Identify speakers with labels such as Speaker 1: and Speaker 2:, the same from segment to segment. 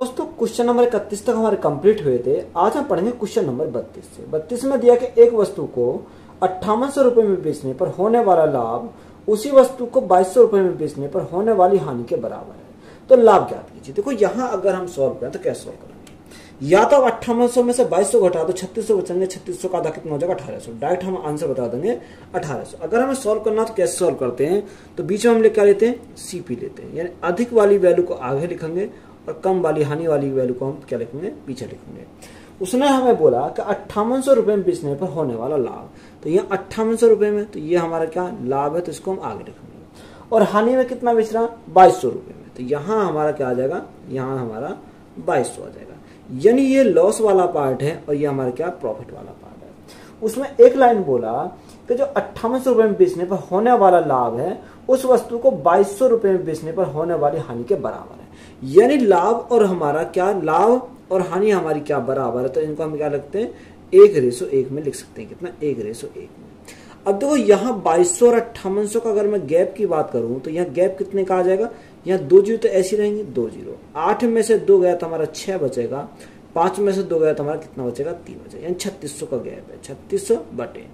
Speaker 1: दोस्तों question number 31 तक हमारे कंप्लीट हुए थे। आज हम पढ़ेंगे क्वेश्चन नंबर 32 से। 32 में दिया कि एक वस्तु को 5800 रुपए में बेचने पर होने वाला लाभ उसी वस्तु को 2200 रुपए में बेचने पर होने वाली हानि के बराबर है। तो लाभ ज्ञात कीजिए। देखो यहाँ अगर हम सॉल्व करें तो कैसे सॉल्व करेंगे, या तो 5800 में से 2200 घटा दो, 3600 बचेंगे, 3600 का आधा कितना हो जाएगा 1800। डायरेक्ट हम आंसर बता देंगे 1800। अगर हमें सॉल्व करना तो कैसे सॉल्व करते हैं, तो बीच में हम क्या लेते हैं, सीपी लेते हैं, यानी अधिक वाली वैल्यू को आगे लिखेंगे और कम वाली हानि वाली वैल्यू को हम क्या लिखेंगे, पीछे लिखेंगे। उसने हमें बोला कि 5800 रुपए में बेचने पर होने वाला लाभ, तो ये 5800 रुपए में, तो ये हमारा क्या लाभ है, तो इसको हम आगे लिखेंगे। और हानि में कितना बेच रहा, 2200 रुपए में, तो यहाँ हमारा क्या आ जाएगा, यहाँ हमारा 2200 आ जाएगा। यानी ये लॉस वाला पार्ट है और ये हमारा क्या प्रॉफिट वाला पार्ट है। उसमें एक लाइन बोला कि जो 5800 रुपए में बेचने पर होने वाला लाभ है उस वस्तु को 2200 रुपए में बेचने पर होने वाली हानि के बराबर है। यानी लाभ और हमारा क्या, लाभ और हानि हमारी क्या बराबर है, तो इनको हम क्या लिखते हैं 1:1 में लिख सकते हैं। कितना, 1:1 में। अब देखो यहाँ 2200 और 5800 का अगर मैं गैप की बात करूं तो यहाँ गैप कितने का आ जाएगा, यहाँ 2 जीरो तो ऐसे रहेंगे, 2 जीरो। 8 में से 2 गया तो हमारा 6 बचेगा, 5 में से 2 गया तो हमारा कितना बचेगा, 3 बचेगा, यानी 3600 का गैप है, 3600 बटे।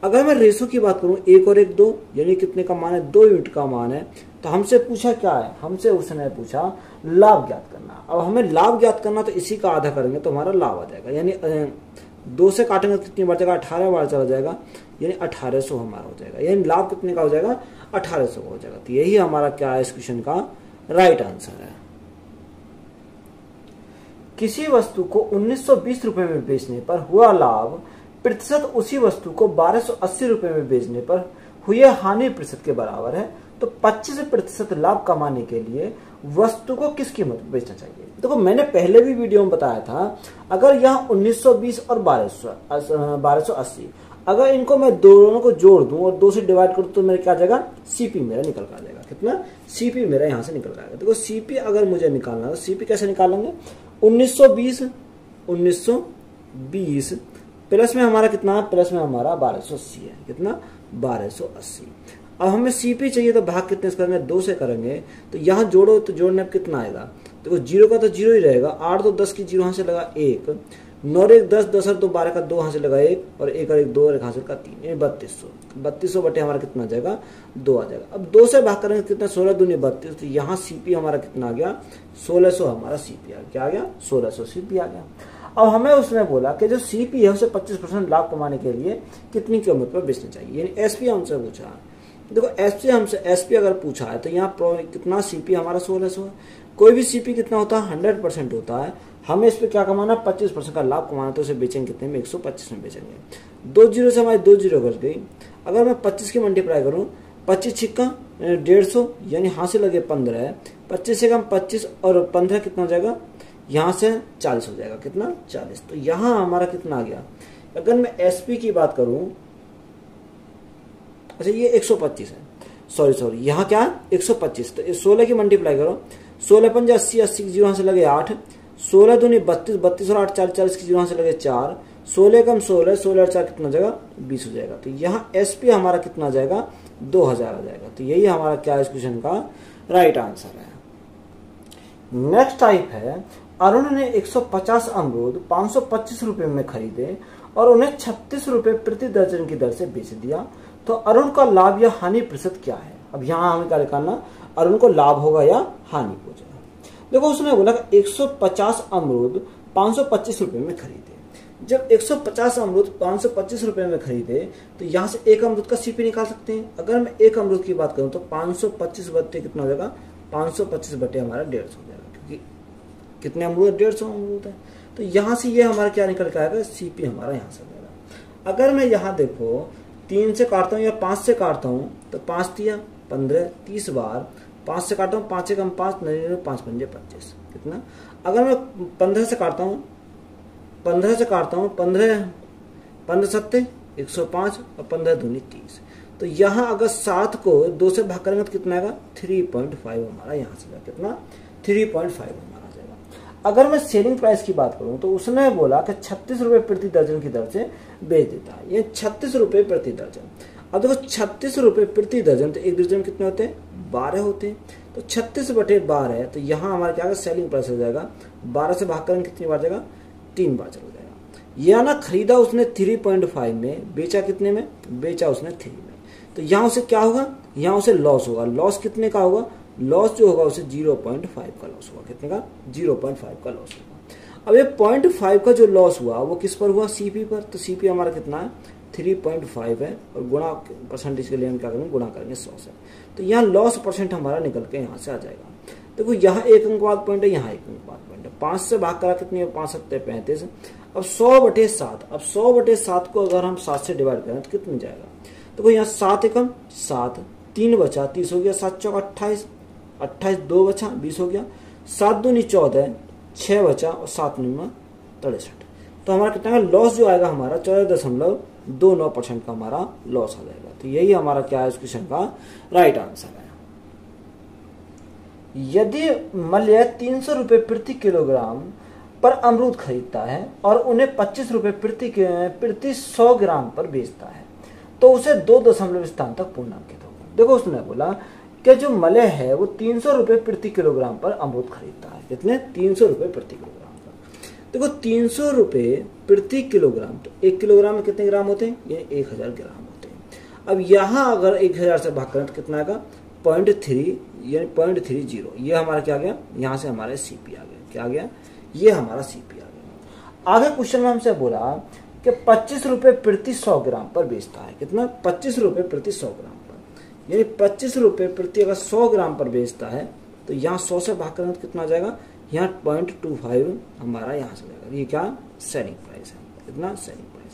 Speaker 1: अगर मैं रेशो की बात करूं 1 और 1 2, यानी कितने का मान है, 2 यूनिट का मान है। तो हमसे पूछा क्या है, हमसे उसने पूछा लाभ ज्ञात करना। अब हमें लाभ ज्ञात करना तो इसी का आधा करेंगे तो हमारा लाभ आ जाएगा, यानी 2 से काटेंगे तो कितनी बार जाएगा, 18 बार चला जाएगा, यानी 1800 हमारा हो जाएगा। यानी लाभ कितने का हो जाएगा, 1800 का हो जाएगा। तो यही हमारा क्या है, इस क्वेश्चन का राइट आंसर है। किसी वस्तु को 1920 रुपए में बेचने पर हुआ लाभ प्रतिशत उसी वस्तु को 1280 रुपए में बेचने पर हुए हानि प्रतिशत के बराबर है। तो 25% लाभ कमाने के लिए वस्तु को किस कीमत में बेचना चाहिए। देखो मैंने पहले भी वीडियो में बताया था, अगर यहाँ 1920 और 1280, अगर इनको मैं दोनों को जोड़ दूं और 2 से डिवाइड करूं तो मेरा क्या आ जाएगा, सीपी मेरा निकल कर आ जाएगा। कितना, सीपी मेरा यहाँ से निकल कर आएगा। देखो सीपी अगर मुझे निकालना है तो सीपी कैसे निकालेंगे, 1920 प्लस में हमारा कितना है, प्लस में हमारा 1280 है। कितना, 1280। अब हमें सीपी चाहिए तो भाग कितने से करेंगे, 2 से करेंगे। तो यहाँ जोड़ो तो जोड़ने में कितना आएगा, देखो जीरो का तो जीरो ही रहेगा, 8 तो 10 की जीरो यहाँ से लगा 1, 9 और 1 10, 10 और 2 12 का 2 यहाँ से लगा 1, और 1 और 1 2 और 1 यहाँ से का 3, यानी 3200 बटे हमारा कितना आ जाएगा, 2 आ जाएगा। अब 2 से भाग करेंगे कितना, 16 दूनी 32, तो यहाँ सीपी हमारा कितना आ गया, 1600 हमारा सीपी आ गया। क्या आ गया, 1600 सीपी आ गया। अब हमें उसने बोला कि जो सीपी है उसे 25% लाभ कमाने के लिए कितनी कीमत पर बेचना चाहिए, यानी एसपी हमसे पूछा। देखो एसपी अगर पूछा है तो यहाँ कितना, सीपी हमारा 1600 है। कोई भी सीपी कितना होता है, 100% होता है। हमें इस पे क्या कमाना, 25% का लाभ कमाना, तो इसे बेचेंगे कितने में, 125 में बेचेंगे। 2 जीरो से हमारी 2 जीरो कट गई। अगर मैं 25 की मल्टीप्लाई करूँ, 25 छिक्का 150, यानी यहाँ से लगे 15 है, 25 से कम 25 और 15 कितना हो जाएगा, यहाँ से 40 हो जाएगा। कितना, 40। तो यहाँ हमारा कितना आ गया। अगर मैं एसपी की बात करूँ, अच्छा ये 125 है, सॉरी यहाँ क्या 125, तो 16 की मल्टीप्लाई करो, 16 पंजा 80, 80 की जीरो यहाँ से लगे 8, 16 दूनी 32, 32 और 8 40, 40 की जीरो यहाँ से लगे 4, 16 कम 16, 16 और 4 कितना हो जाएगा, 20 हो जाएगा। तो यहाँ एसपी हमारा कितना आ जाएगा, 2000 आ जाएगा। तो यही हमारा क्या इस क्वेश्चन का राइट आंसर है। नेक्स्ट टाइप है, अरुण ने 150 अमरूद 525 रुपए में खरीदे और उन्हें 36 रुपए प्रति दर्जन की दर से बेच दिया। तो अरुण का लाभ या हानि प्रतिशत क्या है। अब यहाँ हमें क्या निकालना, अरुण को लाभ होगा या हानि हो जाएगा। देखो उसने बोला कि 150 अमरूद 525 रुपए में खरीदे। जब 150 अमरूद 525 रुपए में खरीदे तो यहाँ से एक अमरूद का सीपी निकाल सकते हैं। अगर मैं एक अमरूद की बात करूँ तो 525 बटे कितना हो जाएगा, 525 बटे हमारा 150 हो जाएगा, क्योंकि कितने अमरूद, 150 अमरूद है। तो यहाँ से ये हमारा क्या निकल के आएगा, सीपी हमारा यहाँ से आएगा। अगर मैं यहाँ देखो 3 से काटता हूँ या 5 से काटता हूँ, तो 5 तिया 15, 30 बार 5 से काटता हूँ, 5 से कम 5, 5 पंजे 25, कितना। अगर मैं 15 से काटता हूँ, 15 सत्ते 105 और 15 दूनी 30। तो यहाँ अगर 7 को 2 से भाग करेंगे तो कितना आएगा, 3.5 हमारा यहाँ से जाएगा। कितना, 3.5 हमारा आ जाएगा। अगर मैं सेलिंग प्राइस की बात करूँ तो उसने बोला कि 36 रुपए प्रति दर्जन की दर से बेच देता है, ये 36 रुपए प्रति दर्जन। अब देखो 36 रुपए प्रति दर्जन, तो एक दर्जन कितने होते हैं, 12 होते हैं। तो 36/12 है, तो यहाँ हमारा क्या सेलिंग प्राइस हो जाएगा 12 से भाग करेंगे कितनी बार जाएगा 3 बार चला जाएगा। या ना खरीदा उसने 3.5 में, बेचा कितने में, बेचा उसने 3 में, तो यहाँ उसे क्या होगा, यहाँ उसे लॉस होगा। लॉस कितने का होगा, लॉस जो होगा उसे 0.5 का लॉस होगा। कितने का 0.5 का लॉस होगा। अब ये 0.5 का जो लॉस हुआ वो किस पर हुआ, सीपी पर। तो सीपी हमारा कितना है 3.5 है और गुणा परसेंटेज के लिए हम क्या करेंगे गुणा करेंगे 100 से। तो यहाँ लॉस परसेंट हमारा निकल के यहाँ से आ जाएगा। देखो यहाँ 1 अंक बाद पॉइंट है, यहाँ 1 अंक बाद पॉइंट है। 5 से भाग करा कितनी है 5 7 35। अब 100/7, अब 100/7 को अगर हम 7 से डिवाइड करें तो कितनी जाएगा। देखो यहाँ 7 एकम 7, 3 बचा 30 हो गया, 7 चौक 28, 28 2 बचा 20 हो गया, 7 दूनी 14, 6 बचा और 7 9 63। तो हमारा कितना लॉस जो आएगा हमारा 14.29% का हमारा लॉस आ जाएगा। तो यही हमारा क्या है इस क्वेश्चन का राइट आंसर है। यदि मल्य 300 रुपये प्रति किलोग्राम पर अमरूद खरीदता है और उन्हें 25 रुपये प्रति 100 ग्राम पर बेचता है तो उसे 2 दशमलव स्थान तक पूर्णांकित होगा। देखो उसने बोला कि जो मलय है वो 300 रुपये प्रति किलोग्राम पर अमरूद खरीदता है। कितने 300 रुपये प्रति किलोग्राम पर। देखो 300 रुपये प्रति किलोग्राम, तो 1 किलोग्राम में कितने ग्राम होते हैं, ये 1000 ग्राम होते हैं। अब यहाँ अगर 1000 से भाग करें तो कितना आएगा 0.3 यानी 0.30। ये हमारा क्या गया, यहाँ से हमारा सीपी आ गया। क्या आ गया, ये हमारा सीपी आ गया। आगे क्वेश्चन में हमसे बोला कि 25 रुपये प्रति 100 ग्राम पर बेचता है। कितना 25 रुपये प्रति 100 ग्राम पर, यानी 25 रुपये प्रति अगर 100 ग्राम पर बेचता है तो यहाँ 100 से भाग करें तो कितना आ जाएगा, यहाँ 0.25 हमारा यहाँ से जाएगा। ये क्या सेलिंग प्राइस है, कितना सेलिंग प्राइस।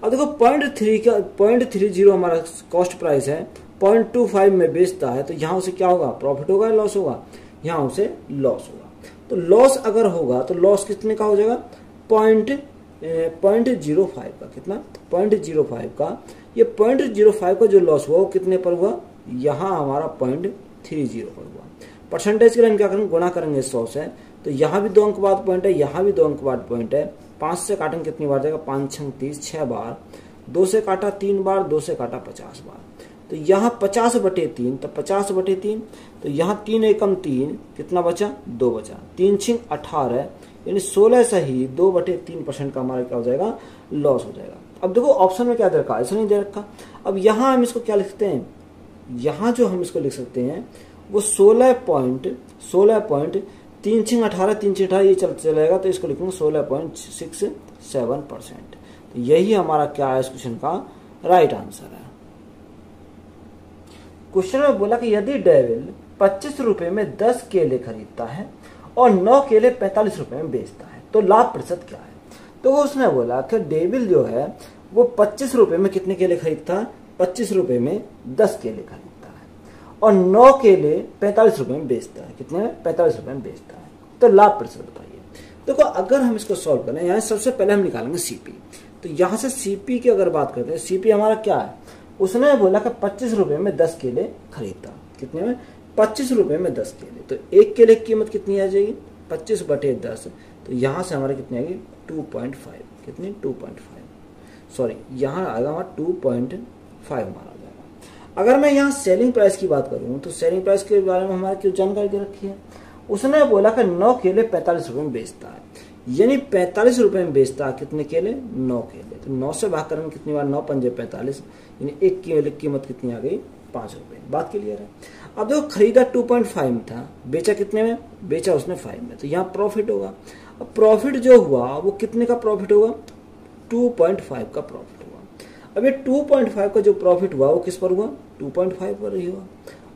Speaker 1: अब देखो 0.3 का 0.30 हमारा कॉस्ट प्राइस है, 0.25 में बेचता है तो यहाँ उसे क्या होगा, प्रॉफिट होगा या लॉस होगा, यहाँ उसे लॉस होगा। तो लॉस अगर होगा तो लॉस कितने का हो जाएगा 0.05 का। कितना 0.05 का। ये 0.05 का जो लॉस हुआ वो कितने पर हुआ, यहाँ हमारा 0.30 पर हुआ। परसेंटेज के लिए हम क्या करेंगे गुणा करेंगे 100 से। तो यहाँ भी 2 अंक बाद पॉइंट है, यहाँ भी 2 अंक बाद पॉइंट है। 5 से काटेंगे कितनी बार जाएगा 5 6 30 6 बार, 2 से काटा 3 बार, 2 से काटा 50 बार। तो यहाँ 50/3, तो 50/3, तो यहाँ 3 एकम 3 कितना बचा 2 बचा, 3 6 18 यानी 16 से ही 2/3% का हमारा क्या हो जाएगा लॉस हो जाएगा। अब देखो ऑप्शन में क्या दे रखा, ऐसा नहीं दे रखा। अब यहाँ हम इसको क्या लिखते हैं, यहाँ जो हम इसको लिख सकते हैं वो 16.3 6 18 3 6 18 ये चलेगा, तो इसको लिखेंगे 16.67%। तो यही हमारा क्या है इस क्वेश्चन का राइट आंसर है। क्वेश्चन में बोला कि यदि डेविल 25 रुपए में 10 केले खरीदता है और 9 केले 45 रुपए में बेचता है तो लाभ प्रतिशत क्या है। तो उसने बोला कि डेविल जो है वो 25 रुपए में कितने केले खरीदता है, 25 रुपए में 10 केले खरीदता है और 9 केले 45 रुपए में बेचता है। कितने में 45 रुपए में बेचता है। तो लाभ प्रतिशत बताइए। देखो अगर हम इसको सॉल्व करें, यहाँ सबसे पहले हम निकालेंगे सीपी। तो यहाँ से सीपी की अगर बात करते हैं, सीपी हमारा क्या है, उसने बोला कि 25 रुपए में 10 केले खरीदता। कितने में 25 रुपए में 10 केले। तो 1 केले की कीमत कितनी आ जाएगी 25/10। तो यहाँ से हमारे कितनी आएगी 2.5। कितनी 2.5, सॉरी यहाँ आएगा हमारा 2.5 हमारा आ जाएगा। अगर मैं यहाँ सेलिंग प्राइस की बात करूँ तो सेलिंग प्राइस के बारे में हमारे क्यों जानकारी दे रखी है। उसने बोला कि 9 केले 45 रुपए में बेचता है, यानी 45 रुपए में बेचता है कितने केले 9 केले। तो 9 से भाग करेंगे कितनी बार 9 पंजे 45, यानी 1 केले की कीमत कितनी आ गई 5 रुपए। बात क्लियर है। अब देखो खरीदा 2.5 में था, बेचा कितने में, बेचा उसने 5 में, तो यहाँ प्रॉफिट होगा। अब प्रॉफिट जो हुआ वो कितने का प्रॉफिट होगा 2.5 का प्रॉफिट हुआ। अब ये 2.5 का जो प्रॉफिट हुआ वो किस पर हुआ 2.5 पर ही हुआ।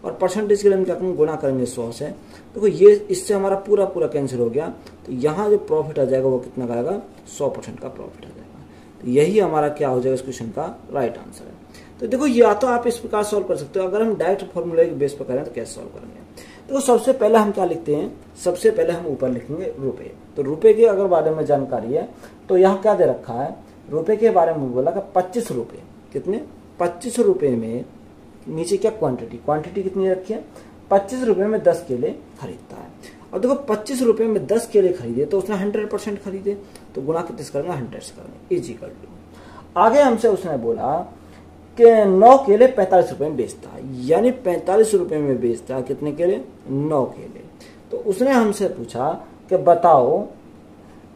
Speaker 1: और परसेंटेज के लिए हम क्या करेंगे गुणा करेंगे 100 से। देखो ये इससे हमारा पूरा कैंसिल हो गया। तो यहाँ जो प्रॉफिट आ जाएगा वो कितना का आएगा 100% का प्रॉफिट आ जाएगा। तो यही हमारा क्या हो जाएगा इस क्वेश्चन का राइट आंसर है। तो देखो या तो आप इस प्रकार सॉल्व कर सकते हो, अगर हम डायरेक्ट फॉर्मूले के बेस पर करें तो कैसे सॉल्व करेंगे। देखो सबसे पहले हम क्या लिखते हैं, सबसे पहले हम ऊपर लिखेंगे रुपए। तो रुपए के अगर बारे में जानकारी है तो यहाँ क्या दे रखा है, रुपए के बारे में बोला कि 25 रुपये। कितने 25 रुपये में नीचे क्या क्वांटिटी कितनी रखी है 25 रुपये में 10 केले खरीदता है। अब देखो 25 रुपये में 10 केले खरीदे तो उसने 100% खरीदे, तो गुणा कितने से करेंगे 100 से करेंगे इज इक्वल टू। आगे हमसे उसने बोला के 9 केले 45 रुपए में बेचता है, यानी 45 रुपए में बेचता है कितने केले? 9 केले। तो उसने हमसे पूछा कि बताओ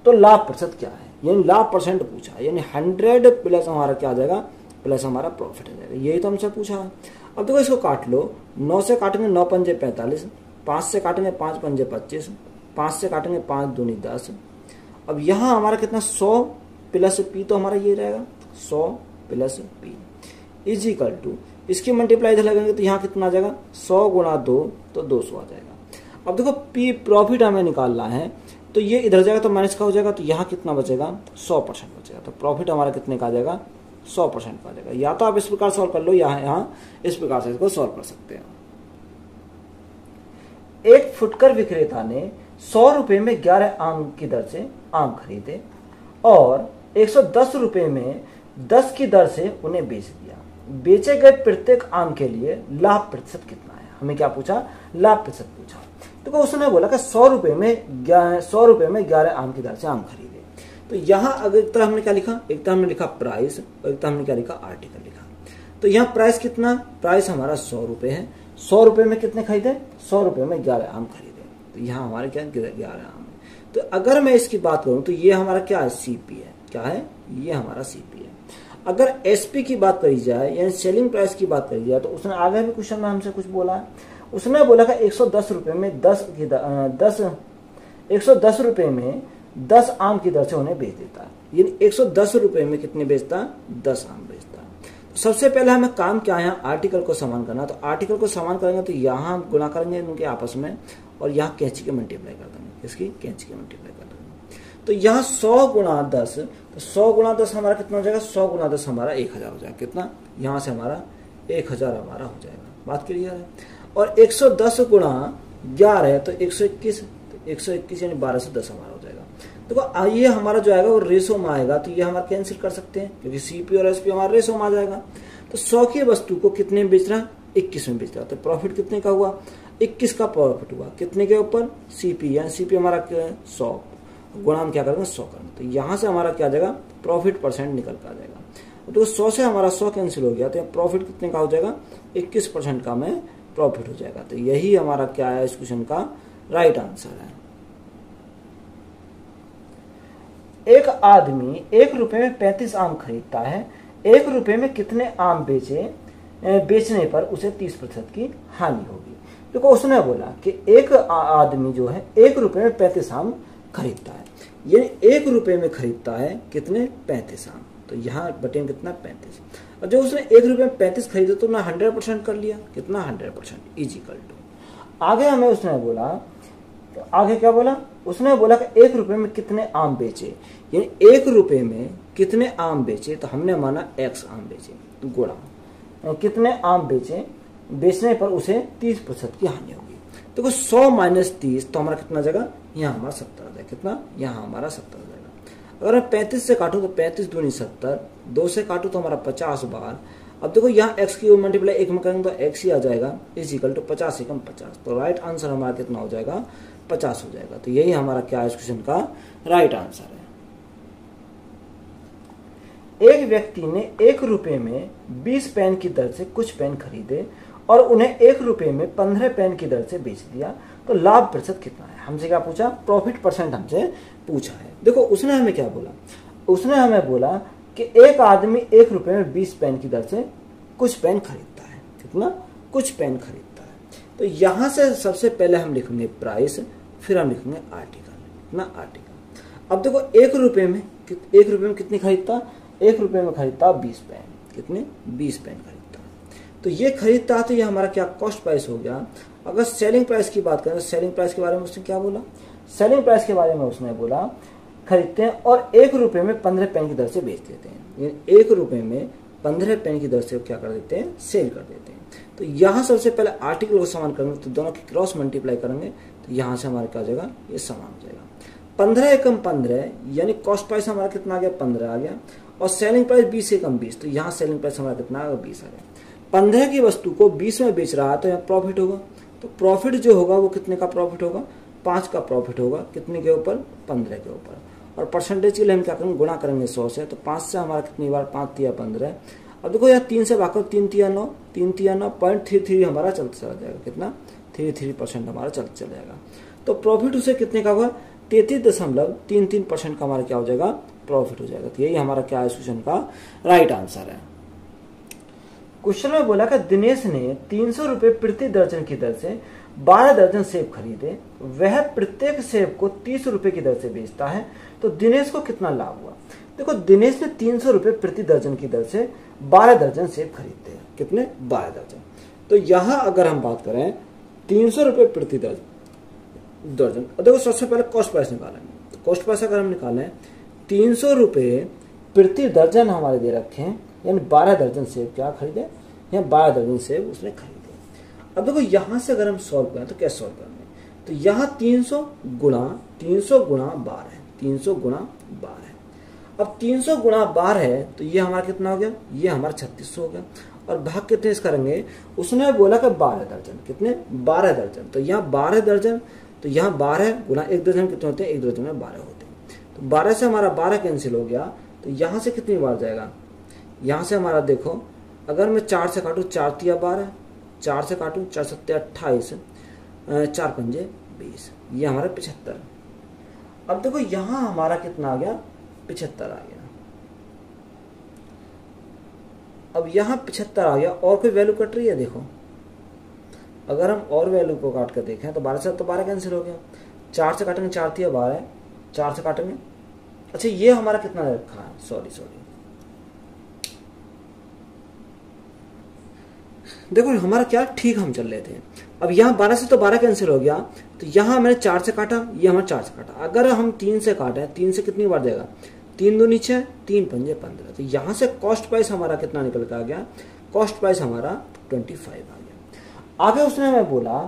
Speaker 1: तो लाभ प्रतिशत क्या है, यानी लाभ परसेंट पूछा, यानी 100 प्लस हमारा क्या आ जाएगा? प्लस हमारा प्रॉफिट आ जाएगा। यही तो हमसे पूछा है। अब देखो इसको काट लो, 9 से काटेंगे 9 पंजे 45, 5 से काटेंगे 5 पंजे 25, 5 से काटेंगे 5 दूनी 10। अब यहाँ हमारा कितना? 100 प्लस पी, तो हमारा ये रहेगा 100 plus P is equal to, इसकी मल्टीप्लाई इधर लगेंगे तो यहाँ कितना आ जाएगा? 100 गुणा 2 तो 200 आ जाएगा। अब देखो पी प्रॉफिट हमें निकालना है, तो ये इधर जाएगा तो माइनस का हो जाएगा, तो यहाँ कितना बचेगा? 100% बचेगा। तो प्रॉफिट हमारा कितने का आ जाएगा? 100% का आ जाएगा। या तो आप इस प्रकार सॉल्व कर लो, यहाँ इस प्रकार से इसको सॉल्व कर सकते हैं। एक फुटकर विक्रेता ने 100 रुपए में 11 आम की दर से आम खरीदे और 110 रुपए में 10 की दर से उन्हें बेच दिया। बेचे गए प्रत्येक आम के लिए लाभ प्रतिशत कितना है? हमें क्या पूछा? लाभ प्रतिशत पूछा। तो उसने बोला कि 100 रुपए में 11 आम की दर से आम खरीदे। तो यहाँ अगर एक तरह हमने क्या लिखा? एक तरह हमने लिखा प्राइस और एक तरह हमने क्या लिखा? आर्टिकल लिखा। तो यहाँ प्राइस कितना? प्राइस हमारा 100 रुपए है। 100 रुपए में कितने खरीदे? 100 रुपए में 11 आम खरीदे। तो यहाँ हमारे क्या 11 आम है। तो अगर मैं इसकी बात करूं तो ये हमारा क्या है? सीपी है। क्या है? ये हमारा सीपी है। अगर एसपी की बात करी जाए यानी सेलिंग प्राइस की बात करी जाए, तो उसने आगे भी क्वेश्चन में हमसे कुछ बोला है। उसने बोला कि 110 रुपए में 110 रुपए में 10 आम की दर से उन्हें बेच देता है, यानी 110 रुपए में कितने बेचता? 10 आम बेचता है। तो सबसे पहले हमें काम क्या है? आर्टिकल को समान करना। तो आर्टिकल को समान करेंगे तो यहाँ हम गुणा करेंगे उनके आपस में और यहाँ कैंची के मल्टीप्लाई कर देंगे। इसकी कैंची के मल्टीप्लाई कर देंगे। तो यहाँ 100 गुणा 10, तो 100 गुणा 10 हमारा कितना हो जाएगा? 100 गुणा 10 हमारा 1000 हो जाएगा। कितना? यहाँ से हमारा 1000 हमारा हो जाएगा। बात क्लियर है। और 110 गुणा 11 है तो 121, तो 121 यानी 12 से 10 हमारा हो जाएगा। तो ये हमारा जो आएगा वो रेशो में आएगा, तो ये हमारा कैंसिल कर सकते हैं क्योंकि सीपी और एसपी हमारा रेशो में आ जाएगा। तो 100 की वस्तु को कितने में बेच रहा है? 21 में बेच रहा है। तो प्रॉफिट कितने का हुआ? 21 का प्रॉफिट हुआ। कितने के ऊपर? सीपी, यानी सीपी हमारा क्या है? 100 गुणा हम क्या करेंगे? 100 करेंगे। तो यहाँ से हमारा क्या आ जाएगा? प्रॉफिट परसेंट निकल कर आ जाएगा। तो 100 से हमारा 100 कैंसिल हो गया, तो प्रॉफिट कितने का हो जाएगा? 21% का में प्रॉफिट हो जाएगा। तो यही हमारा क्या है? इस क्वेश्चन का राइट आंसर है। एक आदमी 1 रुपए में 35 आम खरीदता है। 1 रुपए में कितने आम बेचने पर उसे 30% की हानि होगी। देखो उसने बोला कि एक आदमी जो है 1 रुपए में 35 आम खरीदता है, यानी 1 रुपए में खरीदता है कितने? 35 आम। तो यहाँ बटे कितना? 35। और जो उसने 1 रुपए में 35 खरीदे तो ना 100% कर लिया। कितना? 100% इज इक्वल टू। आगे हमें उसने बोला, तो आगे क्या बोला? उसने बोला कि 1 रुपए में कितने आम बेचे, यानी 1 रुपए में कितने आम बेचे, तो हमने माना x आम बेचे, तो गुणा कितने आम बेचे, बेचने पर उसे 30% की हानि होगी। तो 100 माइनस 30 तो हमारा कितना आ जाएगा? यहाँ हमारा 70 आ जाएगा। कितना? यहाँ हमारा 70 आ जाएगा। अगर मैं 35 से काटूं तो 35 दूनी 70, 2 से काटूं तो हमारा 50 बार। अब देखो यहाँ x की मल्टीप्लाई 1 में करेंगे तो x ही आ जाएगा, इज इक्वल टू 50 से कम 50। तो राइट आंसर हमारा कितना हो जाएगा? 50 हो जाएगा। तो यही हमारा क्या है? इस क्वेश्चन का राइट आंसर है। एक व्यक्ति ने 1 रुपए में 20 पेन की दर से कुछ पेन खरीदे और उन्हें 1 रुपए में 15 पेन की दर से बेच दिया, तो लाभ प्रतिशत कितना है? हमसे क्या पूछा? प्रॉफिट परसेंट हमसे पूछा है। देखो उसने हमें क्या बोला? उसने हमें बोला कि एक आदमी 1 रुपए में 20 पेन की दर से कुछ पेन खरीदता है। कितना? कुछ पेन खरीदता है। तो यहां से सबसे पहले हम लिखेंगे प्राइस, फिर हम लिखेंगे आर्टिकल। कितना? आर्टिकल। अब देखो 1 रुपए में कितनी खरीदता? 1 रुपए में खरीदता 20 पेन। कितने? 20 पेन खरीदता। तो ये खरीदता तो ये हमारा क्या? कॉस्ट प्राइस हो गया। अगर सेलिंग प्राइस की बात करें तो सेलिंग प्राइस के बारे में उसने क्या बोला? सेलिंग प्राइस के बारे में उसने बोला खरीदते हैं और 1 रुपए में 15 पेन की दर से बेच देते हैं। 1 रुपए में 15 पेन की दर से क्या कर देते हैं? सेल कर देते हैं। तो यहाँ सबसे पहले आर्टिकल को समान करेंगे तो दोनों की क्रॉस मल्टीप्लाई करेंगे तो यहाँ से हमारा क्या हो जाएगा? ये समान हो जाएगा। 15 एकम 15 यानी कॉस्ट प्राइस हमारा कितना आ गया? 15 आ गया। और सेलिंग प्राइस 20 एकम 20, तो यहाँ सेलिंग प्राइस हमारा कितना आ गया? 20 आ गया। 15 की वस्तु को 20 में बेच रहा है तो यहाँ प्रॉफिट होगा। तो प्रॉफिट जो होगा वो कितने का प्रॉफिट होगा? 5 का प्रॉफिट होगा। कितने के ऊपर? 15 के ऊपर। और परसेंटेज के लिए हम क्या करेंगे? गुणा करेंगे 100 से। तो 5 से हमारा कितनी बार? 5 या 15। अब देखो यहाँ 3 से भाग करो, 3 तिया 9, 3 तिया 9, 0.33 हमारा चलता चला जाएगा, कितना 33% हमारा चलता चला जाएगा। तो प्रॉफिट उसे कितने का होगा, 33.33% का हमारा क्या हो जाएगा, प्रॉफिट हो जाएगा। तो यही हमारा क्या है इस क्वेश्चन का राइट आंसर है। क्वेश्चन में बोला कि दिनेश ने 300 रुपए प्रति दर्जन की दर से 12 दर्जन सेब खरीदे, वह प्रत्येक सेब को 30 रुपए की दर से बेचता है, तो दिनेश को कितना लाभ हुआ। देखो दिनेश ने 300 रुपए प्रति दर्जन की दर से 12 दर्जन सेब खरीदते हैं, कितने 12 दर्जन। तो यहां अगर हम बात करें 300 रुपए प्रति दर्जन, देखो सबसे पहले कॉस्ट प्राइस निकालेंगे। तो कॉस्ट प्राइस अगर हम निकालें 300 रुपए प्रति दर्जन हमारे दे रखे हैं, यानी 12 दर्जन सेब क्या खरीदे, या 12 दर्जन सेब उसने खरीदे। अब देखो यहां से अगर हम सॉल्व करें तो कैसे सॉल्व करेंगे, तो यहां 300 गुणा 12 है, 300 गुणा 12 है। अब 300 गुणा 12 है तो ये हमारा कितना हो गया, ये हमारा 3600 हो गया। और भाग कितने से करेंगे, उसने बोला कि 12 दर्जन, कितने 12 दर्जन। तो यहाँ 12 दर्जन, तो यहाँ 12 गुणा 1 दर्जन कितने होते हैं, 1 दर्जन में 12 होते हैं। तो 12 से हमारा 12 कैंसिल हो गया, तो यहाँ से कितनी बार जाएगा, यहाँ से हमारा देखो अगर मैं 4 से काटूँ, 4 तिया 12, 4 से काटूँ 4 सत्ते 28, 4 पंजे 20, ये हमारा 75। अब देखो यहां हमारा कितना आ गया, 75 आ गया। अब यहां 75 आ गया, और कोई वैल्यू कट रही है, देखो अगर हम और वैल्यू को काट कर देखें तो 12 से तो 12 कैंसिल हो गया, 4 से काटेंगे 4 तिया 12, 4 से काटेंगे, अच्छा ये हमारा कितना रखा है, सॉरी देखो हमारा क्या ठीक हम चल रहे थे। अब यहाँ 12 से तो 12 कैंसिल हो गया, तो यहाँ मैंने 4 से काटा, ये हमारा 4 से काटा। अगर हम 3 से काटे, 3 से कितनी बार जाएगा, 3 दूनी 6, 3 पंजे 15। तो यहाँ से कॉस्ट प्राइस हमारा कितना निकल के आ गया, कॉस्ट प्राइस हमारा 25 आ गया। आगे उसने हमें बोला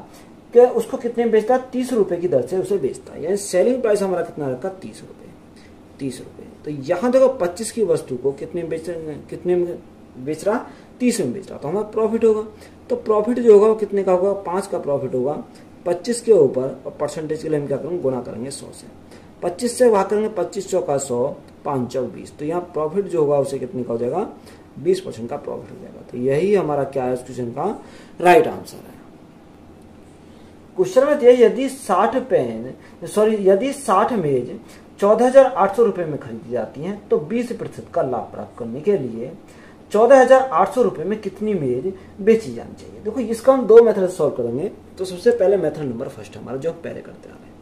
Speaker 1: कि उसको कितने बेचता है, 30 रुपए की दर से उसे बेचता है, यानी सेलिंग प्राइस हमारा कितना रखा, 30 रुपए, 30 रुपए। तो यहाँ देखो 25 की वस्तु को कितने में बेच रहा, 30 में बेच रहा, तो हमारा प्रॉफिट होगा। तो प्रॉफिट जो होगा वो कितने का होगा, 5 का प्रॉफिट होगा 25 के ऊपर, और परसेंटेज के लिए हम क्या करेंगे, गुना करेंगे 100 से। 25 से भाग करेंगे, 25 चौका 100, 5 चौक 20। तो यहाँ प्रॉफिट जो होगा उसे कितने का हो जाएगा, 20% का प्रॉफिट हो जाएगा। तो यही हमारा क्या है इस क्वेश्चन का राइट आंसर है। क्वेश्चन में दिया यदि 60 मेज 14,800 रुपए में खरीदी जाती हैं, तो 20% का लाभ प्राप्त करने के लिए 14,800 रुपए में कितनी मेज बेची जानी चाहिए। देखो इसका हम 2 मेथड से सॉल्व करेंगे। तो सबसे पहले मेथड नंबर फर्स्ट हमारा जो पहले करते आ रहे हैं,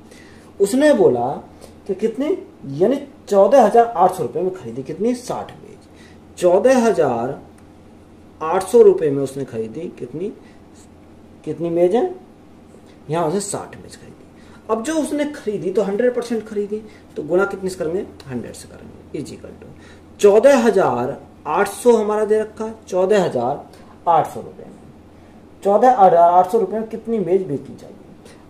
Speaker 1: उसने बोला कि कितनी, यानी 14,800 रुपए में खरीदी कितनी, 60 मेज। 14,800 रुपए में उसने खरीदी कितनी मेज है, यहां उसने 60 मेज खरीदी। अब जो उसने खरीदी तो 100% खरीदी, तो गुणा कितने से करेंगे, 100 से करेंगे, इक्वल टू 14,800 हमारा दे रखा है, 14,800 रुपए में 14,800 रुपए में कितनी मेज बेचनी चाहिए।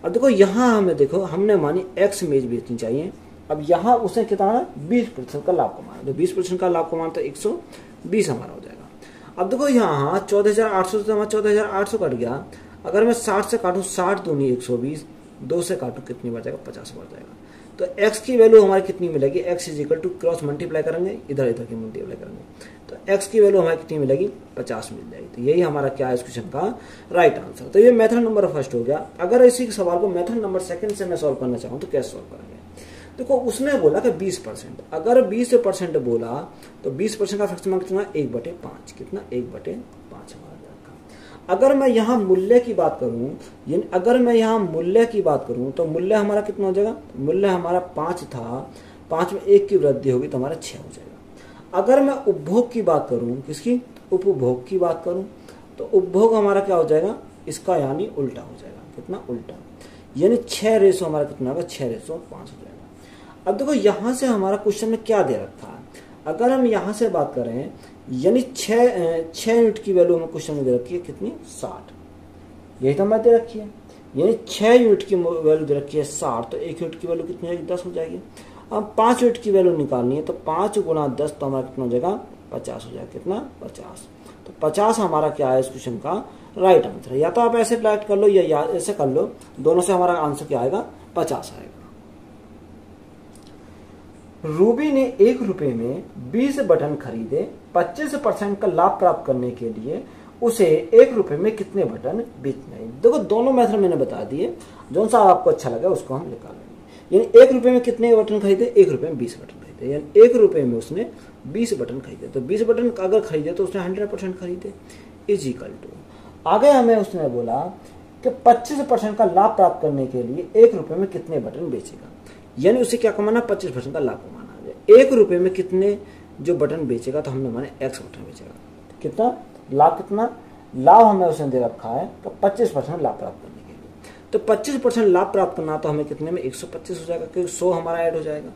Speaker 1: अब देखो यहाँ हमें देखो हमने मानी x मेज बेचनी चाहिए। अब यहाँ उसने कितना 20% का लाभ कमाना, तो 20% का लाभ कमाना तो 120 हमारा हो जाएगा। अब देखो यहाँ 14,800 से हमारा 14,800 कट गया। अगर मैं 60 से काटूँ, 60 दूनी 120, 2 से काटूँ कितनी बढ़ जाएगा, 50 बढ़ जाएगा। तो x की वैल्यू हमारी कितनी मिलेगी, x is equal to cross multiply करेंगे, इधर इधर की मल्टीप्लाई करेंगे, तो x की वैल्यू हमारी कितनी मिलेगी, 50 मिल जाएगी। तो यही हमारा क्या है इस क्वेश्चन का राइट आंसर। तो ये मेथड नंबर फर्स्ट हो गया। अगर इसी सवाल को मेथड नंबर सेकंड से मैं सॉल्व करना चाहूँ तो कैसे सॉल्व करेंगे। देखो उसने बोला कि 20%, अगर 20% बोला तो 20% का फ्रैक्शन कितना, 1/5, कितना 1/5 हमारा रखा। अगर मैं यहाँ मूल्य की बात करूं, यानी अगर मैं यहाँ मूल्य की बात करूं तो मूल्य हमारा कितना हो जाएगा, मूल्य हमारा 5 था, 5 में 1 की वृद्धि होगी तो हमारा 6 हो जाएगा। अगर मैं उपभोग की बात करूं, किसकी, उपभोग की बात करूं, तो उपभोग हमारा क्या हो जाएगा, इसका यानी उल्टा हो जाएगा, कितना उल्टा, यानी 6 रेशो हमारा कितना होगा, 6:5 हो जाएगा। अब देखो यहां से हमारा क्वेश्चन में क्या दे रखा है, अगर हम यहां से बात करें, यानी 6 यूनिट की वैल्यू हमें क्वेश्चन में दे रखी है कितनी, 60, यही तो हमें दे रखी है। यानी 6 यूनिट की वैल्यू दे रखी है 60, तो 1 यूनिट की वैल्यू कितनी होगी, 10 हो जाएगी। अब 5 यूनिट की वैल्यू निकालनी है, तो 5 गुणा 10 तो हमारा कितना हो जाएगा, 50 हो जाएगा, कितना 50। तो 50 हमारा क्या है इस क्वेश्चन का राइट आंसर है। या तो आप ऐसे डायरेक्ट कर लो या ऐसे कर लो, दोनों से हमारा आंसर क्या आएगा, 50 आएगा। रूबी ने 1 रुपए में 20 बटन खरीदे। 25% का लाभ प्राप्त करने के लिए उसे 1 रुपए में कितने बटन बेचने हैं। देखो दोनों मेथड मैंने बता दिए, जो सा आपको अच्छा लगा उसको हम निकालेंगे। यानी 1 रुपए में कितने बटन खरीदे, 1 रुपए में 20 बटन खरीदे, यानी 1 रुपए में उसने 20 बटन खरीदे। तो 20 बटन अगर खरीदे तो उसने 100% खरीदे। इज इक्वल टू, आगे हमें उसने बोला कि 25% का लाभ प्राप्त करने के लिए 1 रुपए में कितने बटन बेचेगा। यानी उसे क्या कमाना, 25% का लाभ कमाना। 1 रुपए में कितने जो बटन बेचेगा, तो हमने माने X बटन बेचेगा। कितना लाभ, कितना लाभ हमें उसने दे रखा है तो 25% लाभ प्राप्त करने के लिए। तो 25% लाभ प्राप्त करना तो हमें कितने में 125 हो जाएगा, क्योंकि 100 हमारा ऐड हो जाएगा।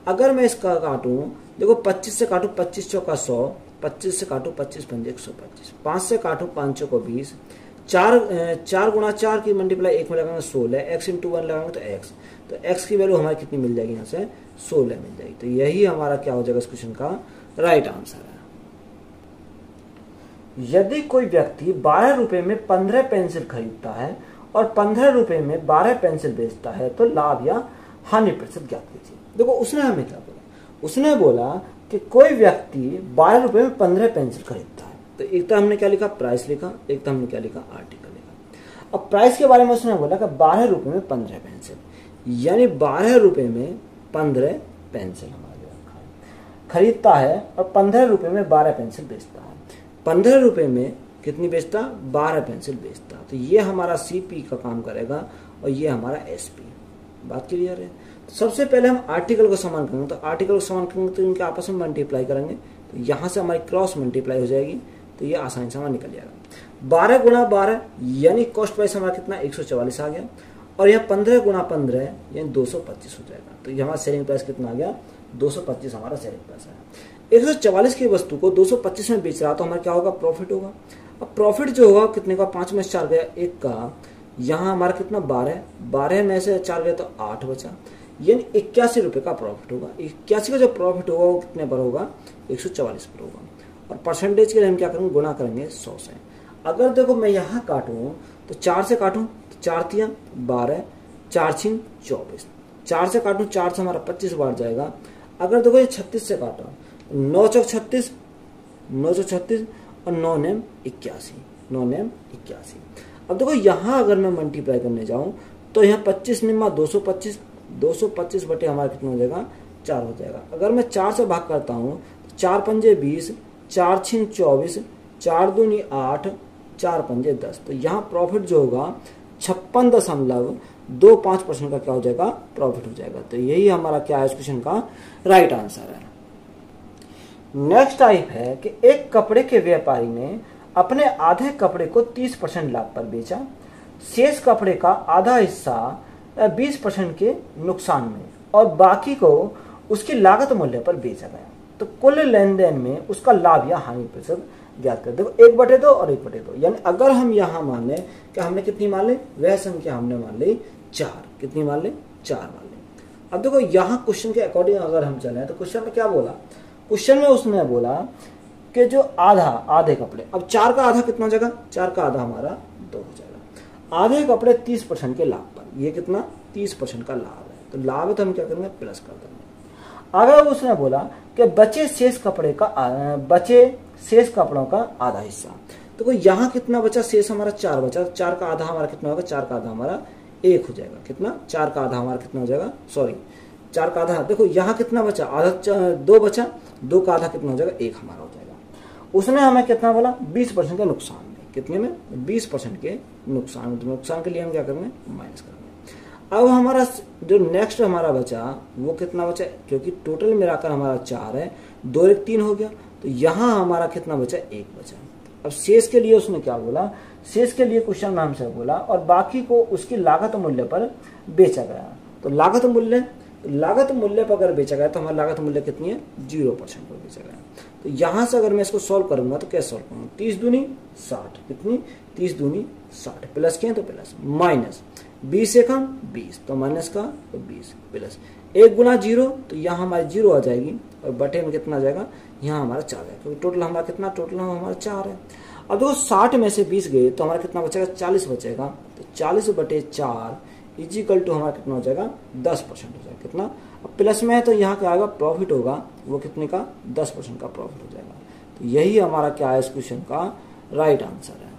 Speaker 1: अगर मैं इसका काटूं, देखो 25 से काटूं 25 चौका 100, 25 से काटूं 25 पंजे 125, 5 से काटूं 5 चौका 20, 4 गुणा 4 की मल्टीप्लाई 1 में लगाएंगे 16, x इंटू 1 लगाएंगे तो x, तो x की वैल्यू हमारी कितनी मिल जाएगी, यहाँ से 16 मिल जाएगी। तो यही हमारा क्या हो जाएगा इस क्वेश्चन का राइट आंसर है। यदि कोई व्यक्ति 12 रुपए में 15 पेंसिल खरीदता है और 15 रुपए में 12 पेंसिल बेचता है तो लाभ या हानि प्रतिशत ज्ञात कीजिए। देखो उसने हमें क्या बोला, उसने बोला कि कोई व्यक्ति 12 रुपए में 15 पेंसिल खरीदता है। तो एक तो हमने क्या लिखा, प्राइस लिखा, एक तो हमने क्या लिखा, आर्टिकल लिखा। अब प्राइस के बारे में उसने बोला कि 12 रुपए में 15 पेंसिल, यानी 12 रुपए में 15 पेंसिल हमारे रखा है, खरीदता है और 15 रुपए में 12 पेंसिल बेचता है। 15 रुपए में कितनी बेचता, 12 पेंसिल बेचता। तो ये हमारा CP का काम करेगा और ये हमारा SP। बात क्लियर है। तो सबसे पहले हम आर्टिकल को समान करेंगे, तो आर्टिकल को समान करेंगे तो इनके आपस में मल्टीप्लाई करेंगे, तो यहाँ से हमारी क्रॉस मल्टीप्लाई हो जाएगी, तो ये आसानी से हमारा निकल जाएगा। 12 गुणा 12 यानी कॉस्ट प्राइस हमारा कितना 144 आ गया, और यहाँ 15 गुणा 15 यानी 225 हो जाएगा। तो ये हमारा सेलिंग प्राइस कितना आ गया, 225 हमारा सेलिंग प्राइस है। 144 की वस्तु को 225 में बेच रहा तो हमारा क्या होगा, प्रॉफिट होगा। अब प्रॉफिट जो होगा कितने का, 5 में से 4 गया 1 का, यहाँ हमारा कितना 12 में से 4 गया तो 8 बचा, यानी 81 रुपए का प्रॉफिट होगा। 81 का जो प्रॉफिट होगा वो कितने पर होगा, 144 पर होगा। और परसेंटेज के लिए हम क्या करेंगे, गुणा करेंगे 100 से। अगर देखो मैं यहाँ काटूं तो 4 से काटूं तो 4 तिया 12, 4 छिंग 24, 4 से काटूं 4 से हमारा 25 बार जाएगा। अगर देखो ये 36 से काटा, 9 चौक 36, 9 चौक 36 और 9 नेम 81, 9 नेम 81। अब देखो यहाँ अगर मैं मल्टीप्लाई करने जाऊं तो यहाँ 25 निम्मा 225, 225 बटे हमारा कितना हो जाएगा, 4 हो जाएगा। अगर मैं 4 से भाग करता हूँ तो 4 पंजे 20, 4 छिंग 24, 4 दूनी 8, 4 पंजे 10। तो यहाँ प्रॉफिट जो होगा 56.25% का क्या हो जाएगा, प्रॉफिट हो जाएगा। तो यही हमारा क्या है इस क्वेश्चन का राइट आंसर है। नेक्स्ट टाइप है कि एक कपड़े के व्यापारी ने अपने आधे कपड़े को 30% लाभ पर बेचा, शेष कपड़े का आधा हिस्सा 20% के नुकसान में और बाकी को उसकी लागत मूल्य पर बेचा गया। तो कुल लेन देन में उसका लाभ या हानि प्रतिशत ज्ञात कर। देखो 1/2 और 1/2, यानी अगर हम यहाँ मान लें कि हमने कितनी मान ली, वह संख्या हमने मान ली 4, कितनी मान ली, 4 मान ली। अब देखो यहाँ क्वेश्चन के अकॉर्डिंग अगर हम चले तो क्वेश्चन में क्या बोला, क्वेश्चन में उसने बोला कि जो आधे कपड़े, अब 4 का आधा कितना हो जाएगा, 4 का आधा हमारा 2 हो जाएगा। आधे कपड़े 30% के लाभ पर, ये कितना 30% का लाभ है। तो लाभ है तो हम क्या करेंगे, प्लस कर देंगे। अगर उसने बोला कि बचे शेष कपड़ों का आधा हिस्सा, तो यहाँ कितना बचा, शेष हमारा 4 बचा, 4 का आधा हमारा कितना होगा, 4 का आधा हमारा 1 हो जाएगा। कितना, 4 का आधा हमारा कितना हो जाएगा, 4 का आधा, देखो यहाँ कितना बचा, आधा 2 बचा, 2 का आधा कितना हो जाएगा, 1 हमारा हो जाएगा। उसने हमें कितना बोला, 20% के नुकसान में, कितने में, 20% के नुकसान। तो नुकसान के लिए हम क्या करेंगे, माइनस करेंगे। अब हमारा जो नेक्स्ट हमारा बचा वो कितना बचा, क्योंकि टोटल मिलाकर हमारा 4 है, 2 1 3 हो गया, तो यहाँ हमारा कितना बचा, 1 बचा। अब शेष के लिए उसने क्या बोला, शेष के लिए क्वेश्चन में हमसे बोला और बाकी को उसकी लागत मूल्य पर बेचा गया। तो लागत मूल्य पर अगर बेचा गया तो हमारी लागत मूल्य कितनी है, 0% पर बेचा गया। तो यहाँ से अगर मैं इसको सॉल्व करूंगा तो कैसे सॉल्व करूंगा, 30 दूनी 60, कितनी 30 दूनी 60, प्लस किए तो प्लस, माइनस 20 से कम 20 तो माइनस का तो 20, प्लस 1 गुना 0 तो यहाँ हमारी 0 आ जाएगी और बटे में कितना आ जाएगा, यहाँ हमारा 4 है, क्योंकि टोटल हमारा कितना, टोटल हमारा 4 है। अब देखो 60 में से 20 गए तो हमारा कितना बचेगा, 40 बचेगा। तो 40 बटे 4 इजिकल टू हमारा कितना हो जाएगा, 10% हो जाएगा। कितना, प्लस में है तो यहाँ क्या आएगा, प्रॉफिट होगा वो कितने का, 10% का प्रॉफिट हो जाएगा। तो यही हमारा क्या है इस क्वेश्चन का राइट आंसर है।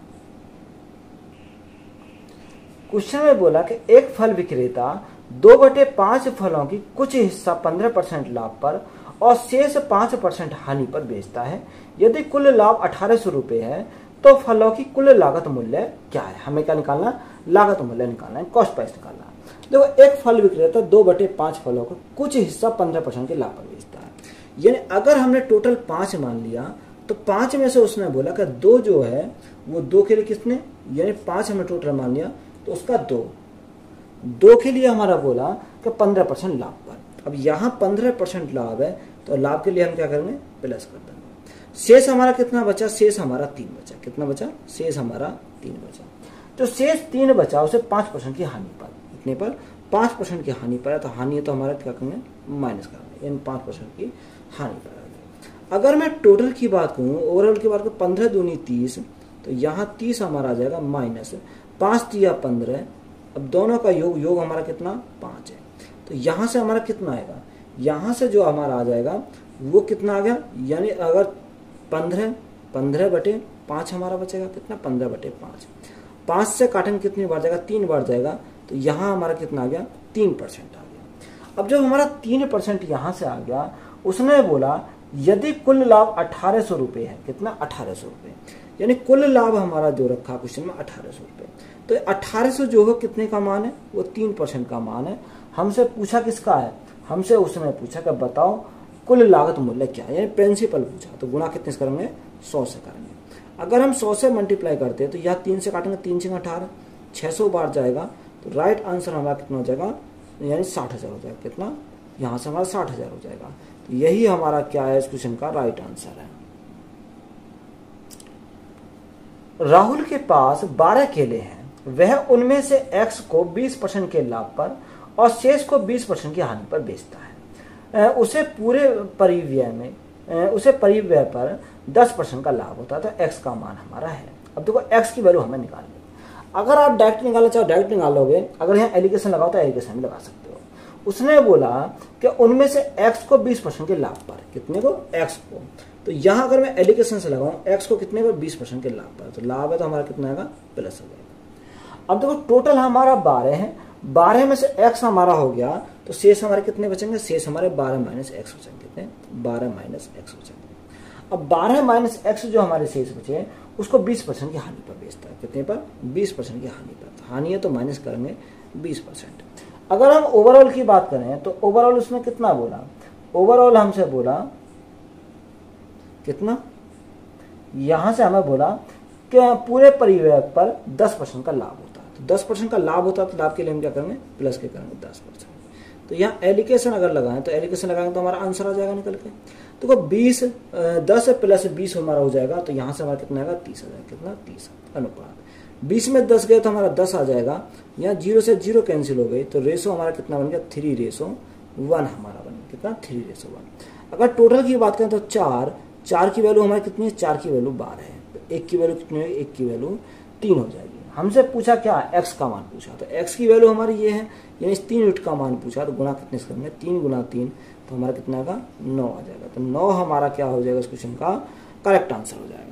Speaker 1: क्वेश्चन में बोला कि एक फल विक्रेता 2/5 फलों की कुछ हिस्सा 15% लाभ पर और शेष 5% हानि पर बेचता है। यदि कुल लाभ 1800 रुपये है तो फलों की कुल लागत मूल्य क्या है। हमें क्या निकालना, लागत मूल्य निकालना है, कॉस्ट प्राइस निकालना है। देखो एक फल विक्रेता 2/5 फलों का कुछ हिस्सा 15% के लाभ पर बेचता है। यानी अगर हमने टोटल 5 मान लिया तो 5 में से उसने बोला कि 2 जो है वो 2 के लिए कितने, यानी 5 हमने टोटल मान लिया तो उसका 2 के लिए हमारा बोला कि 15% लाभ पर। अब यहाँ 15% लाभ है तो लाभ के लिए हम क्या करेंगे, प्लस कर देंगे। शेष हमारा कितना बचा, शेष हमारा 3 बचा। कितना बचा, शेष हमारा 3 बचा। तो शेष 3 बचा उसे 5% की हानि पर, इतने पर 5% की हानि पर है तो हानि है तो हमारा क्या करेंगे, माइनस करेंगे, यानी 5% की हानि पर है। अगर मैं टोटल की बात करूँ, ओवरऑल की बात करूँ, 15 दूनी 30, तो यहाँ 30 हमारा आ जाएगा माइनस 5 तिया 15। अब दोनों का योग हमारा कितना, 5 है। तो यहाँ से हमारा कितना आएगा, यहाँ से जो हमारा आ जाएगा वो कितना आ गया, यानी अगर 15/5 हमारा बचेगा कितना, 15/5। 5 से काटेंगे कितनी बार जाएगा, 3 बार जाएगा। तो यहाँ हमारा कितना आ गया, 3% आ गया। अब जब हमारा 3% यहाँ से आ गया, उसने बोला यदि कुल लाभ 1800 रुपये है, कितना, 1800 रुपये, यानी कुल लाभ हमारा जो रखा क्वेश्चन में 1800 रुपये। तो 1800 जो है कितने का मान है, वो 3% का मान है। हमसे पूछा किसका है, हमसे उसने पूछा कि बताओ कुल लागत मूल्य क्या है, यानी प्रिंसिपल पूछा। तो गुणा कितने से करेंगे, 100 से करेंगे। अगर हम 100 से मल्टीप्लाई करते हैं तो यह 3 से काटेंगे, 3 से 18, 600 बार जाएगा। तो राइट आंसर हमारा कितना हो जाएगा, यानी 60,000 हो जाएगा। कितना, यहाँ से हमारा 60,000 हो जाएगा। तो यही हमारा क्या है इस क्वेश्चन का राइट आंसर है। राहुल के पास 12 केले हैं, वह उनमें से x को 20% के लाभ पर और शेष को 20% की हानि पर बेचता है। उसे पूरे परिव्यय पर 10% का लाभ होता है। तो x का मान हमारा है। अब देखो x की वैल्यू हमें निकालनी है। अगर आप डायरेक्ट निकालना चाहो डायरेक्ट निकाल लोगे, अगर यहाँ एलिगेशन लगाओ तो एलिगेशन में लगा सकते हो। उसने बोला कि उनमें से x को 20% के लाभ पर, कितने को, x को। तो यहाँ अगर मैं एलिगेशन से लगाऊं x को कितने को, 20% के लाभ पर, तो लाभ है तो हमारा कितना आएगा, प्लस हो जाएगा। अब देखो टोटल हमारा 12 है, 12 में से x हमारा हो गया तो शेष हमारे कितने बचेंगे, शेष हमारे 12 माइनस x बचेंगे। कितने, 12 माइनस x बचेंगे। अब 12 माइनस x जो हमारे शेष बचे उसको 20% की हानि पर बेचता है। कितने पर, 20% की हानि पर। हानि है तो माइनस करेंगे 20%। अगर हम ओवरऑल की बात करें तो ओवरऑल उसने कितना बोला, ओवरऑल हमसे बोला कितना, यहां से हमें बोला कि पूरे परिव्यय पर 10% का लाभ होता है। तो 10% का लाभ होता है तो लाभ के लिए हम क्या करेंगे, प्लस के करेंगे 10%। तो यहाँ एलिगेशन अगर लगाएं तो एलिगेशन लगाएंगे तो हमारा आंसर आ जाएगा निकल के। तो 10 प्लस 20 हमारा हो जाएगा। तो यहाँ से हमारा कितना आएगा, 30 आ जाएगा। कितना, 30 अनुपात। 20 में 10 गए तो हमारा 10 आ जाएगा। यहाँ 0 से 0 कैंसिल हो गई तो रेशो हमारा कितना बन गया, 3:1 हमारा बन गया। कितना, 3:1। अगर टोटल की बात करें तो 4 की वैल्यू हमारी कितनी है, 4 की वैल्यू 12 है। तो 1 की वैल्यू कितनी है, 1 की वैल्यू 3 हो जाएगी। हमसे पूछा क्या, x का मान पूछा। तो x की वैल्यू हमारी ये है, यानी 3 यूनिट का मान पूछा। तो गुणा कितने से करेंगे, 3 गुना 3, तो हमारा कितना आएगा, 9 आ जाएगा। तो 9 हमारा क्या हो जाएगा इस क्वेश्चन का करेक्ट आंसर हो जाएगा।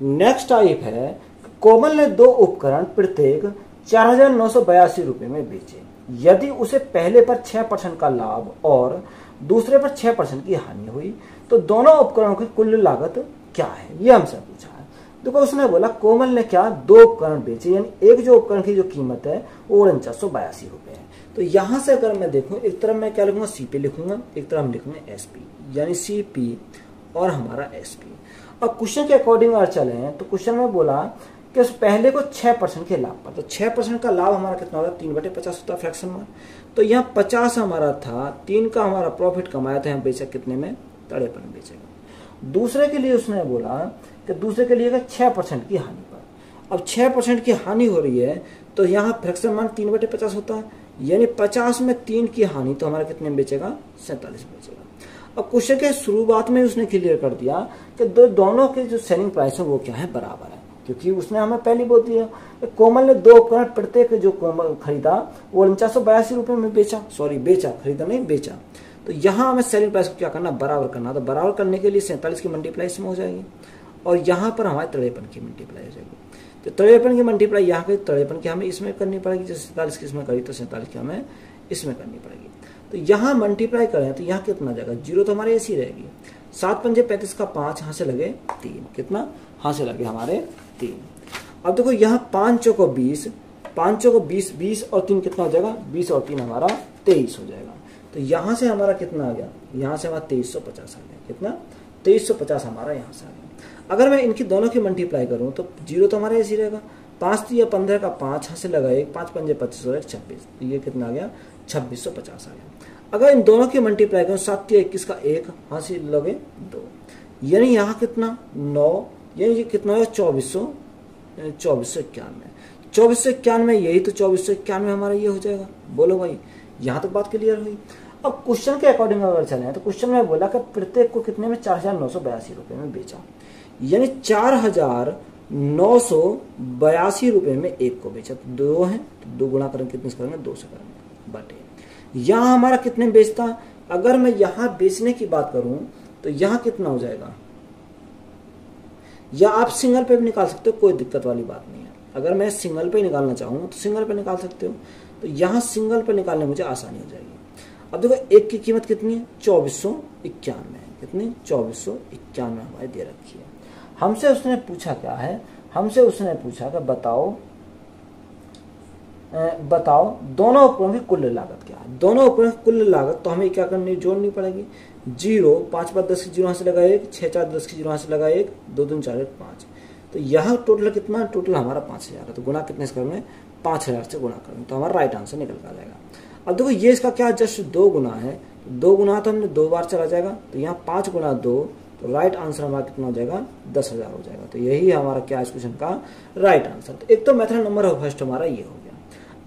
Speaker 1: नेक्स्ट टाइप है, कोमल ने 2 उपकरण प्रत्येक 4,982 रुपये में बेचे। यदि उसे पहले पर 6% का लाभ और दूसरे पर 6% की हानि हुई तो दोनों उपकरणों की कुल लागत क्या है, ये हमसे पूछा है। देखो उसने बोला कोमल ने क्या, 2 उपकरण बेचे, यानी एक जो उपकरण की जो कीमत है वो 4982 रुपये है। तो यहाँ से अगर मैं देखूँ, एक तरफ मैं क्या लिखूंगा, CP लिखूंगा, एक तरफ हम लिखूंगे SP, यानी CP और हमारा SP। अब क्वेश्चन के अकॉर्डिंग अगर चले तो क्वेश्चन में बोला कि उस पहले को 6% के लाभ पर। तो 6% का लाभ हमारा कितना होता है, 3/50 होता है फ्रैक्शन में। तो यहाँ 50 हमारा था, 3 का हमारा प्रॉफिट कमाया था, हम बेचा कितने में, 53 में बेचेगा। दूसरे के लिए उसने बोला कि दूसरे के लिए 6% की हानि पर। अब 6% की हानि हो रही है तो यहाँ फ्रैक्शन मान 3/50 होता है, यानी 50 में 3 की हानि, तो हमारा कितने में बेचेगा, 47 में बेचेगा। अब क्वेश्चन के शुरुआत में उसने क्लियर कर दिया कि दोनों के जो सेलिंग प्राइस है वो क्या है, बराबर है। क्योंकि उसने हमें पहले बोल दिया कोमल ने 2 उपकरण प्रत्येक जो कोमल खरीदा वो 4982 रुपये में बेचा, खरीदा नहीं बेचा। तो यहाँ हमें सेलिंग प्राइस को क्या करना, बराबर करना। तो बराबर करने के लिए 47 की मल्टीप्लाई इसमें हो जाएगी और यहाँ पर हमारे 53 की मल्टीप्लाई हो जाएगी। तो 53 की मल्टीप्लाई यहाँ के 53 की हमें इसमें करनी पड़ेगी, जैसे 47 की इसमें करी तो 47 की हमें इसमें करनी पड़ेगी। तो यहाँ मल्टीप्लाई करें तो यहाँ कितना जाएगा, 0 तो हमारे ऐसी रहेगी। 7 पंजे 35 का 5, यहाँ से लगे 3, कितना यहाँ से लगे हमारे 3। अब देखो यहाँ 5 चौको 20, 5 चौको 20, 20 और 3 कितना हो जाएगा, 20 और 3 हमारा 23 हो जाएगा। तो यहाँ से हमारा कितना आ गया, यहाँ से हमारा 2350 आ गया, कितना 2350 हमारा यहाँ से आ गया। अगर मैं इनकी दोनों की मल्टीप्लाई करूँ तो 0 तो हमारा ऐसी रहेगा, 5 या 15 का 5, यहाँ से लगा 1, 5 पंजे 25 और 1 26, तो ये कितना आ गया 2650 आ गया। अगर इन दोनों की मल्टीप्लाई करूँ 7 या 21 का 1, यहाँ से लगे 2, यानी यहाँ कितना 9, यानी कितना होगा 2491, यही तो 2491 हमारा ये हो जाएगा। बोलो भाई, यहाँ तक बात क्लियर हुई। अब क्वेश्चन के अकॉर्डिंग अगर चले तो क्वेश्चन में बोला कि प्रत्येक को कितने में 4982 रुपये में बेचा, यानी 4982 रुपये में एक को बेचा। तो 2 है तो 2 गुणा करेंगे, कितने से करेंगे 2 से करेंगे, बटे यहाँ हमारा कितने बेचता। अगर मैं यहाँ बेचने की बात करूं तो यहाँ कितना हो जाएगा, या आप सिंगल पे भी निकाल सकते हो, कोई दिक्कत वाली बात नहीं है। अगर मैं सिंगल पे निकालना चाहूँ तो सिंगल पे निकाल सकते हो, तो यहाँ सिंगल पे निकालने मुझे आसानी हो जाएगी। अब देखो एक की कीमत कितनी है 2491, कितनी 2491 हमारी दे रखी है। हमसे उसने पूछा क्या है, हमसे उसने पूछा कि बताओ दोनों उपकरणों की कुल लागत क्या है। दोनों उपकरणों की कुल लागत तो हमें क्या करनी, जोड़नी पड़ेगी। 0, 5 5 10 की 0 यहाँ से लगा 1, 6 4 10 की 0 यहाँ से लगा 1, 2 2 4 1 5, तो यहाँ टोटल कितना, टोटल हमारा 5000 है। तो गुणा कितने से करेंगे, 5000 से गुणा करेंगे, तो हमारा राइट आंसर निकल कर आ जाएगा। अब देखो ये इसका क्या जस्ट 2 गुना है, 2 गुना तो हमने 2 बार चला जाएगा, तो यहाँ 5 गुना 2, तो राइट आंसर हमारा कितना हो जाएगा 10,000 हो जाएगा। तो यही हमारा क्या इस क्वेश्चन का राइट आंसर। तो एक तो मेथड नंबर फर्स्ट हमारा ये हो गया।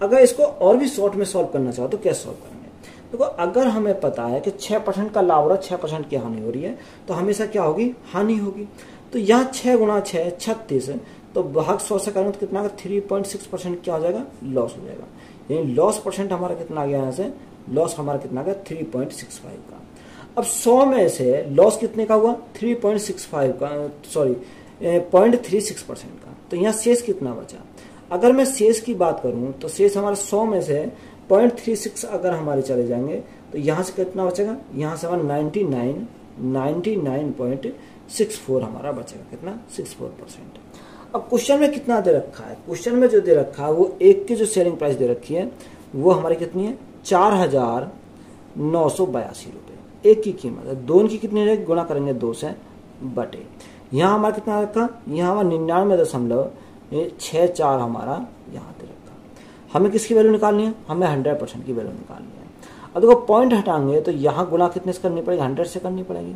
Speaker 1: अगर इसको और भी शॉर्ट में सॉल्व करना चाहो तो कैसे सॉल्व करेंगे, देखो अगर हमें पता है कि 6% का लाभ हो रहा है, 6% की हानि हो रही है, तो हमेशा क्या होगी, हानि होगी। तो यहाँ 6 गुणा 6 36, तो भाग 100 से करेंगे तो कितना 3.6% क्या हो जाएगा, लॉस हो जाएगा। यानी लॉस परसेंट हमारा कितना आ गया, यहाँ से लॉस हमारा कितना आ गया 3.65 का। अब 100 में से लॉस कितने का हुआ 3.65 का, सॉरी 0.36% का। तो यहाँ शेष कितना बचा, अगर मैं शेष की बात करूं तो शेष हमारा 100 में से 0.36 अगर हमारे चले जाएंगे तो यहाँ से कितना बचेगा, यहाँ से हमारा 99.64 हमारा बचेगा, कितना 64%। अब क्वेश्चन में कितना दे रखा है, क्वेश्चन में जो दे रखा है वो एक की जो सेलिंग प्राइस दे रखी है वो हमारी कितनी है 4982 रुपये एक की कीमत है। दोनों की कितनी रहेगी, गुणा करेंगे 2 से, बटे यहाँ हमारा कितना रखा, यहाँ हमारा 99.64 हमारा यहाँ पे रखा। हमें किसकी वैल्यू निकालनी है, हमें 100% की वैल्यू निकालनी है। अब देखो पॉइंट हटाएंगे तो यहाँ गुणा कितने से करनी पड़ेगी, 100 से करनी पड़ेगी।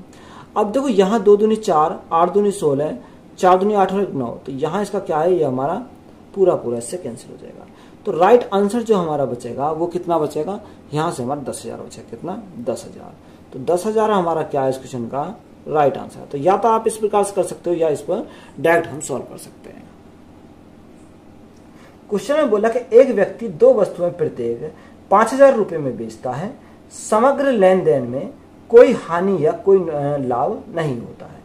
Speaker 1: अब देखो यहाँ 2 दूनी 4, 8 दूनी 16, 4 दूनी 8 और 9, तो यहाँ इसका क्या है, ये हमारा पूरा इससे कैंसिल हो जाएगा। तो राइट आंसर जो हमारा बचेगा वो कितना बचेगा, यहाँ से हमारा 10,000 बचेगा, कितना 10,000। तो 10,000 हमारा क्या है इस क्वेश्चन का राइट आंसर। तो या तो आप इस प्रकार से कर सकते हो या इस पर डायरेक्ट हम सॉल्व कर सकते हैं। क्वेश्चन में बोला कि एक व्यक्ति 2 वस्तुएं प्रत्येक 5,000 रुपए में बेचता है, समग्र लेन देन में कोई हानि या कोई लाभ नहीं होता है।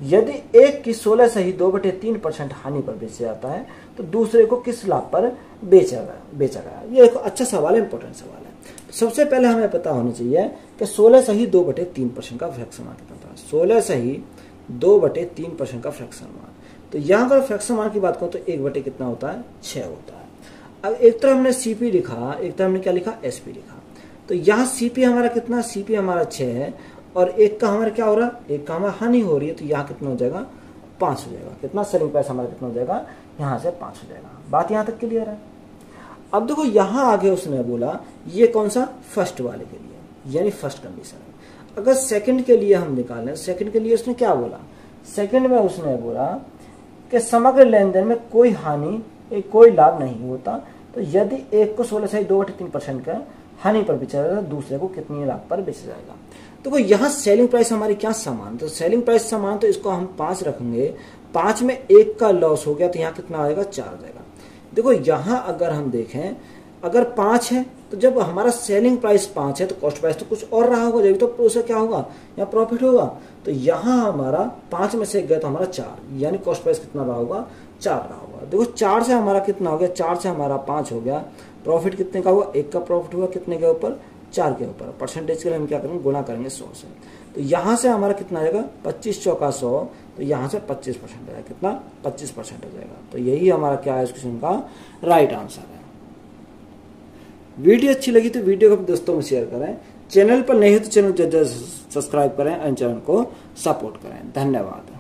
Speaker 1: यदि एक की 16 से ही 2/3% हानि पर बेचा जाता है तो दूसरे को किस लाभ पर बेचा गया। ये एक अच्छा सवाल है, इंपॉर्टेंट सवाल है। तो सबसे पहले हमें पता होना चाहिए कि 16 से ही 2/3% का फ्रैक्शन मान कितना था, 16 से ही 2/3% का फ्रैक्शन मान। तो यहाँ पर फ्रैक्शन मान की बात करूँ तो 1 कितना होता है 6 होता है। अब एक तरफ हमने सीपी लिखा, एक तरफ हमने क्या लिखा एसपी लिखा। तो यहाँ सीपी हमारा कितना, सीपी हमारा 6 है और एक का हमारा क्या हो रहा है, एक का हमारा हानि हो रही है, तो यहाँ कितना हो जाएगा 5 हो जाएगा। कितना सेलिंग प्राइस हमारा कितना हो जाएगा, यहाँ से 5 हो जाएगा। बात यहाँ तक क्लियर है। अब देखो यहाँ आगे उसने बोला ये कौन सा, फर्स्ट वाले के लिए, यानी फर्स्ट कंडीशन है। अगर सेकंड के लिए हम निकालें, सेकंड के लिए उसने क्या बोला, सेकंड में उसने बोला कि समग्र लेन देन में कोई हानि कोई लाभ नहीं होता। तो यदि एक को 16 से 2/3% का हानि पर बेचा जाएगा, दूसरे को कितनी लाभ पर बेचा जाएगा। तो यहाँ सेलिंग प्राइस हमारी क्या समान, तो सेलिंग प्राइस समान, तो इसको हम 5 रखेंगे, 5 में 1 का लॉस हो गया तो यहाँ कितना आएगा 4 आ जाएगा। देखो यहाँ अगर हम देखें, अगर 5 है तो जब हमारा सेलिंग प्राइस 5 है तो कॉस्ट प्राइस तो कुछ और रहा होगा, जब तो उसे क्या होगा, यहाँ प्रॉफिट होगा। तो यहाँ हमारा 5 में से गया तो हमारा 4, यानी कॉस्ट प्राइस कितना रहा होगा, 4 रहा होगा। देखो 4 से हमारा कितना हो गया, 4 से हमारा 5 हो गया, प्रॉफिट कितने का हुआ, 1 का प्रॉफिट हुआ, कितने के ऊपर, 4 के ऊपर। परसेंटेज के लिए हम क्या करेंगे, गुना करेंगे 100 से। तो यहाँ से हमारा कितना आ जाएगा, 25 चौका 100, तो यहाँ से 25% आएगा, कितना 25% हो जाएगा। तो यही हमारा क्या है इस क्वेश्चन का राइट आंसर है। वीडियो अच्छी लगी तो वीडियो को अपने दोस्तों में शेयर करें, चैनल पर नहीं हो तो चैनल सब्सक्राइब करें और चैनल को सपोर्ट करें। धन्यवाद।